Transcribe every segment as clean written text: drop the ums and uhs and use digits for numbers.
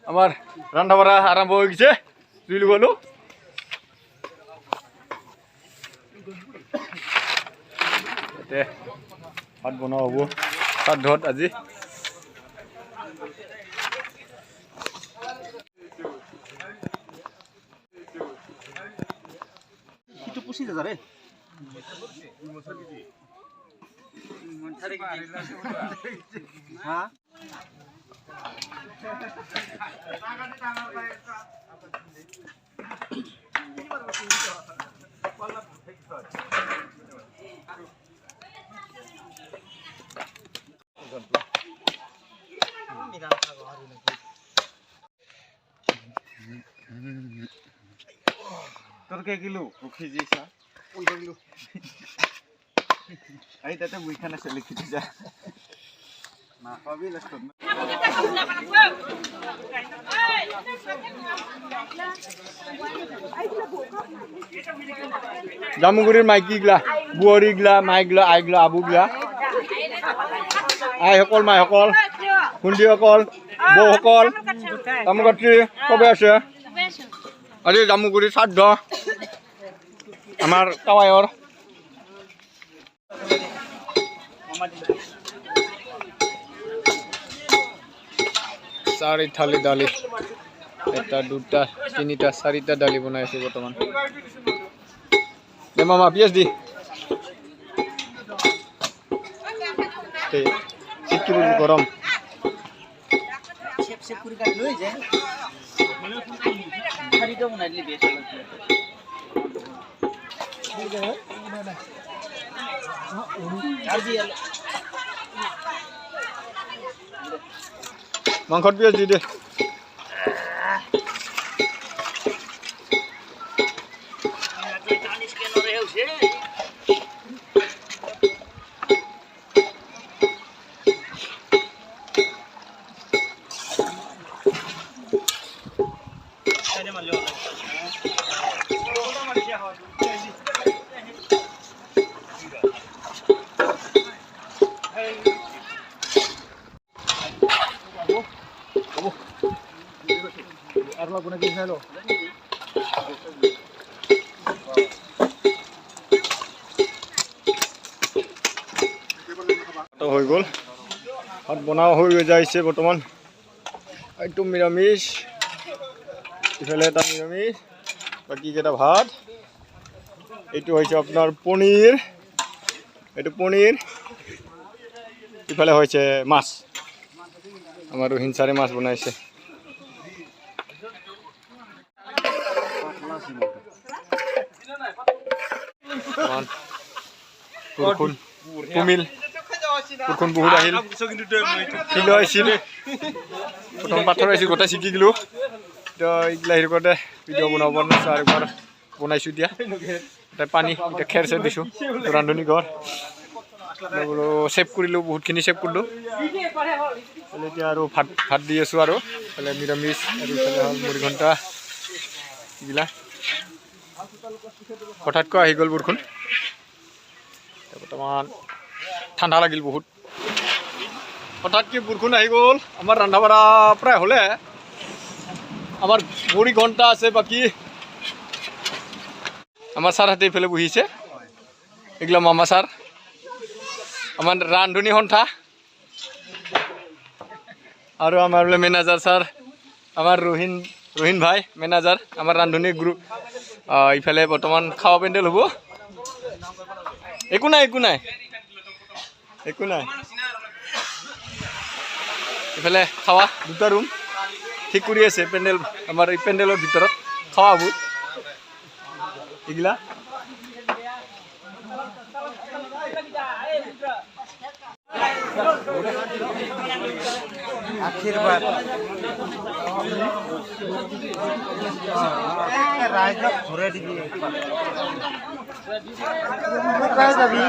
আমাৰ ৰান্না বাড়া আৰম্ভ হয়ে গেছে জুইল গলু ভাত বনোৱা হ'ব শ্ৰাদ্ধত আজি itu pusi dah re ha তোর কে কিলো ভুখি দিছা 15 কিলো আই তাতে মুইখান আছে লিখি দিছা না পাবি লাস্ট জামুগুৰিৰ মাইকীগিলা বুৱৰীগিলা মাইগিলা আইগিলা আবুগিলা আইসকল মাইসকল খুন্দিসকল বৌসকল তামোলকাত্ৰী চবে আছে আজি জামুগুৰি শ্ৰাদ্ধ আমাৰ টাৱায়ৰ চাৰি থালি দালি এটা দুটা তিনিটা চাৰিটা দালি বনাই আছো বৰ্তমান দে মামা পিয়াজ দি চিটকি গৰম চেপ চেপ কৰি কাট লৈ যায় খাৰিটো বনাই দিলি বেছ মাংসত পিয়াজ দি দে হৈ গ'ল ভাত বনাও হৈ যাইছে বৰ্তমান এইটো নিৰামিষ ইফালে এটা নিৰামিষ বাকী কেইটা ভাত এইটো হৈছে আপোনাৰ পনীৰ এইটো পনীৰ ইফালে হৈছে মাছ আমাৰ ৰোহিণ ছাৰে মাছ বনাইছে কুমিল পুৰখন বহুত আহিল শিল আহিছিল প্ৰথম পাথৰ আহিছিল গোটেই চিকি গ'লোঁ এতিয়া এইগিলা হেৰিকতে ভিডিঅ' বনাব পৰা নাছিলোঁ আৰু এবাৰ বনাইছোঁ এতিয়া এতিয়া পানী এতিয়া খেৰ চেৰ দিছোঁ ৰান্ধনি ঘৰ বোলো ছেভ কৰিলোঁ বহুতখিনি ছেভ কৰিলোঁ এতিয়া আৰু ভাত দি আছোঁ আৰু এইফালে নিৰামিষ আৰু ইফালে হ'ল মুড়ি ঘণ্টা এইগিলা হঠাৎকৈ আহি গ'ল বৰষুণ বৰ্তমান ঠাণ্ডা লাগিল বহুত হঠাৎকৈ বৰষুণ আহি গ'ল আমাৰ ৰন্ধা বঢ়া প্ৰায় হ'লে আমাৰ মুড়ি ঘণ্টা আছে বাকী আমাৰ ছাৰহঁতে এইফালে বহিছে এইগিলা মামা ছাৰ আমাৰ ৰান্ধনি সন্থা আৰু আমাৰ বোলে মেনেজাৰ ছাৰ আমাৰ ৰোহিণ ভাই মেনেজাৰ আমাৰ ৰান্ধনি গ্ৰুপ ইফালে বৰ্তমান খাৱা পেণ্ডেল হ'ব একো নাই ইফালে খাৱা দুটা ৰুম ঠিক কৰি আছে পেণ্ডেল আমাৰ এই পেণ্ডেলৰ ভিতৰত খাৱা হ'ব এইগিলা আশীৰ্বাদ ৰাইজক ঘুৰে দিবি যাবি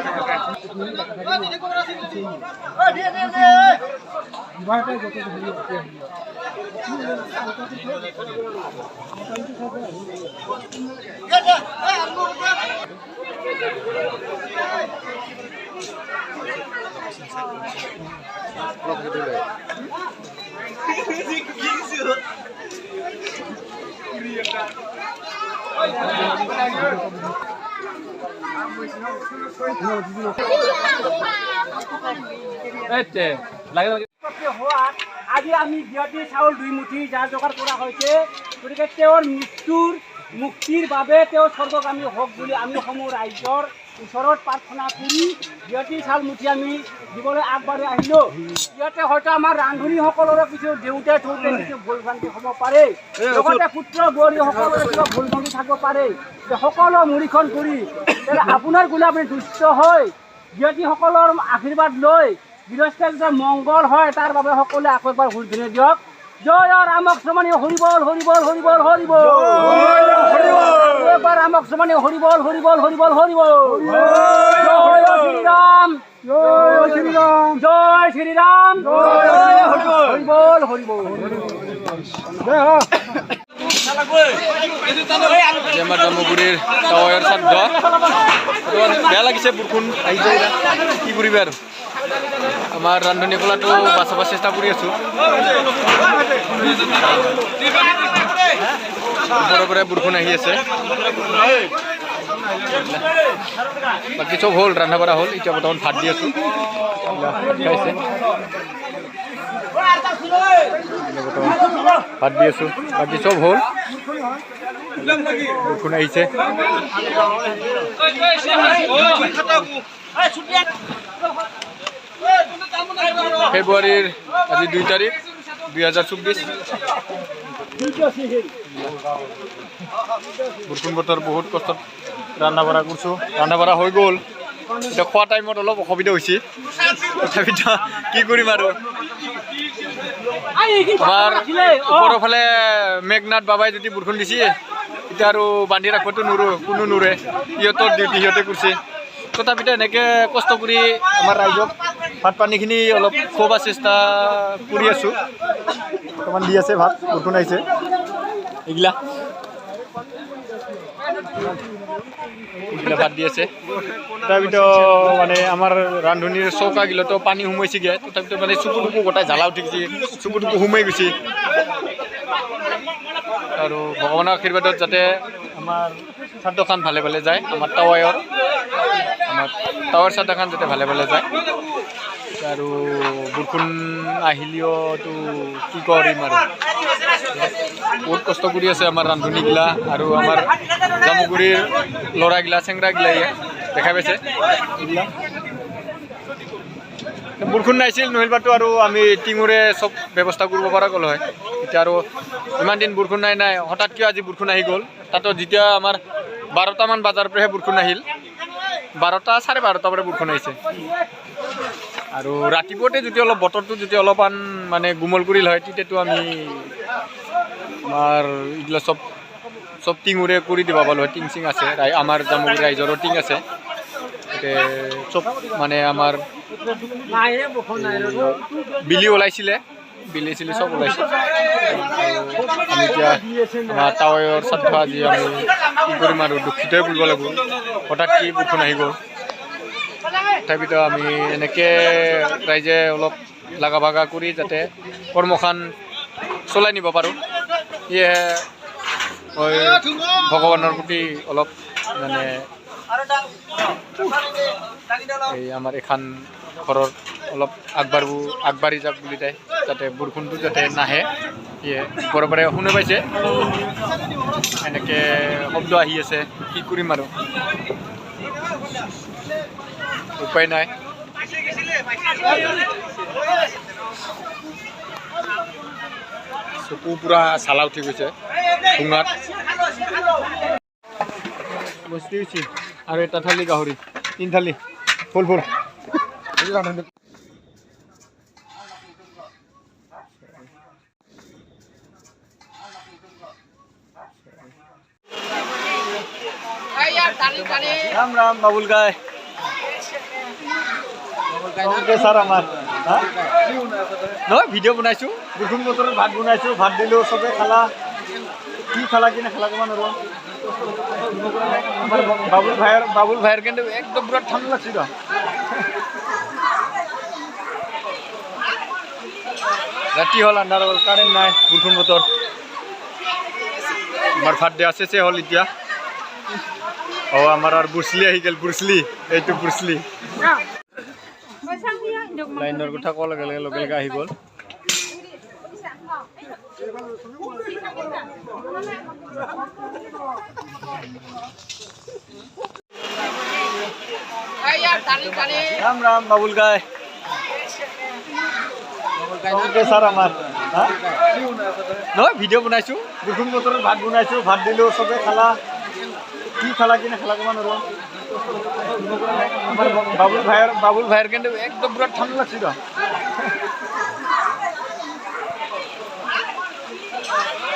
আজি আমি বিয়তি চাউল 2 মুঠি যাৰ যোগাৰ কৰা হৈছে গতিকে তেওঁৰ মৃত্যুৰ মুক্তিৰ বাবে তেওঁ স্বৰ্গগামী হওক বুলি আমি সমূহ ৰাইজৰ ওচৰত প্ৰাৰ্থনা কৰি বিয়তি চাউল মুঠি আমি দিবলৈ আগবাঢ়ি আহিলোঁ। ইয়াতে হয়তো আমাৰ ৰান্ধনীসকলৰো কিছু দেউতাই থওঁতে কিছু ভুল ভ্ৰান্তি হ'ব পাৰে, লগতে পুত্ৰ বোৱাৰীসকলৰো কিবা ভুল ভ্ৰান্তি থাকিব পাৰে। সকলো মুৰীখন কৰি আপোনাৰ গুণে আপুনি দুষ্ট হৈ ব্যক্তিসকলৰ আশীৰ্বাদ লৈ গৃহস্থৰ মংগল হয় তাৰ বাবে সকলোৱে আকৌ এবাৰ ভুল ধুনে দিয়ক। জয় ৰামক শ্ৰমণী হৰিবল হৰিবল হৰিবল হৰিবল এবাৰ ৰামক শ্ৰমণী হৰিবল হৰিবল হৰিবল হৰিবল জয় শ্ৰীৰাম জয় শ্ৰীৰাম জয় শ্ৰীৰাম হৰিবল হৰিবল আমাৰ জামুগুৰিৰ টাৱাৰৰ শ্ৰাদ্ধ বেয়া লাগিছে বৰষুণ আহি যায় কি কৰিবা আৰু আমাৰ ৰান্ধনীসকলেতো বাচাব চেষ্টা কৰি আছো ওপৰৰ পৰা বৰষুণ আহি আছে বাকী চব হ'ল ৰন্ধা বঢ়া হ'ল এতিয়া বৰ্তমান ভাত দি আছো খাইছে ভাত দি আছো বাকী চব হ'ল বৰষুণ আহিছে ফেব্ৰুৱাৰীৰ আজি 2 তাৰিখ 2024 বৰষুণ বতৰ বহুত কষ্টত ৰন্ধা বঢ়া কৰিছোঁ ৰন্ধা বঢ়া হৈ গ'ল এতিয়া খোৱা টাইমত অলপ অসুবিধা হৈছে তথাপিতো কি কৰিম আৰু আমাৰ ওপৰৰ ফালে মেঘনাথ বাবাই যদি বৰষুণ দিছে এতিয়া আৰু বান্ধি ৰাখিবতো নোৱাৰোঁ কোনো নোৰে সিহঁতৰ ডিউটি সিহঁতে কৰিছে তথাপিতো এনেকৈ কষ্ট কৰি আমাৰ ৰাইজক ভাত পানীখিনি অলপ খুৱাব চেষ্টা কৰি আছোঁ বৰ্তমান দি আছে ভাত বৰষুণ আহিছে এইগিলা ভাত দি আছে তথাপিতো মানে আমাৰ ৰান্ধনীৰ চৌকাগিলাতো পানী সোমাইছেগৈ তথাপিতো মানে চকু টুকু গোটাই জ্বালা উঠি গৈছে চকু টুকু সোমাই গৈছে আৰু ভগৱানৰ আশীৰ্বাদত যাতে আমাৰ শ্ৰাদ্ধখান ভালে ভালে যায় আমাৰ টাৱাৰ শ্ৰাদ্ধখান যাতে ভালে ভালে যায় আৰু বৰষুণ আহিলেওতো কি কৰিম আৰু বহুত কষ্ট কৰি আছে আমাৰ ৰান্ধনীগিলা আৰু আমাৰ জামুগুৰিৰ ল'ৰাগিলা চেংৰাগিলাই দেখা পাইছে এইগিলা বৰষুণ নাইছিল নহ'লেবাতো আৰু আমি টিঙৰে চব ব্যৱস্থা কৰিব পৰা গ'ল হয় এতিয়া আৰু ইমান দিন বৰষুণ নাই হঠাৎ কিয় আজি বৰষুণ আহি গ'ল তাতো যেতিয়া আমাৰ 12টামান বজাৰ পৰাহে বৰষুণ আহিল 12টা 12:30 পৰা বৰষুণ আহিছে আৰু ৰাতিপুৱাতে যদি অলপ বতৰটো যদি অলপমান মানে গুমল কৰিল হয় তেতিয়াতো আমি আমাৰ এইগিলা চব টিঙৰে কৰি দিব পালোঁ হয় টিং চিং আছে আমাৰ জামুগুৰি ৰাইজৰো টিং আছে চব মানে আমাৰ বিলি ওলাইছিলে বিলি চিলি চব ওলাইছে আমি এতিয়া আমাৰ টাৱাৰৰ শ্ৰাদ্ধ আজি আমি কি কৰিম আৰু দুখিতই বুলিব লাগিব হঠাৎ কি বৰষুণ আহি গ'ল তথাপিতো আমি এনেকৈ ৰাইজে অলপ লাগা ভাগা কৰি যাতে কৰ্মখান চলাই নিব পাৰোঁ সেয়েহে মই ভগৱানৰ প্ৰতি অলপ মানে এই আমাৰ এখন ঘৰত অলপ আগবাঢ়ি যাওক বুলি তাই যাতে বৰষুণটো যাতে নাহে সেয়ে ওপৰৰ পৰা শুনি পাইছে এনেকৈ শব্দ আহি আছে কি কৰিম আৰু উপায় নাই চকু পুৰা চালা উঠি গৈছে ঠুঙাত বস্তি হৈছে আৰু এটা থালি গাহৰি 3 থালি ফুল राम राम बाबुल गाय सर आमार নহয় ভিডিঅ' বনাইছোঁ বৰষুণ বতৰত ভাত বনাইছোঁ ভাত দিলোঁ চবে খালা কি খালা কি নাখালা কিমান আৰু আমাৰ বাবুল ভাইৰ কিন্তু একদম পুৰা ঠাণ্ডা লাগছে ৰাতি হ'ল আন্ধাৰ হ'ল কাৰেণ্ট নাই বৰষুণ বতৰ আমাৰ ভাত দিয়া চেচে হ'ল এতিয়া আমাৰ আৰু বুৰ্চলি আহি গ'ল বুৰ্চলি এইটো বুৰ্চলি লাইনৰ কথা কোৱাৰ লগে লগে লগে লগে আহি গ'ল ৰাম ৰাম বাবুল গায় স্যাৰ আমাৰ নহয় ভিডিঅ' বনাইছোঁ বৰষুণ বতৰত ভাত বনাইছোঁ ভাত দিলোঁ চবে খালা কি খালা কি নাখালা ক'ব নোৱাৰো আমাৰ বাবুল ভাইৰ কিন্তু একদম পুৰা ঠাণ্ডা লাগছে ৰ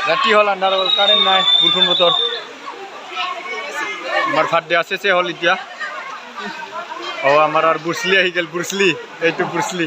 ৰাতি হ'ল আন্ধাৰ হ'ল কাৰেণ্ট নাই বৰষুণ বতৰ আমাৰ ভাত দিয়া চেচে হ'ল এতিয়া আমাৰ আৰু বুৰ্চলি আহি গ'ল বুৰ্চলি এইটো বুৰ্চলি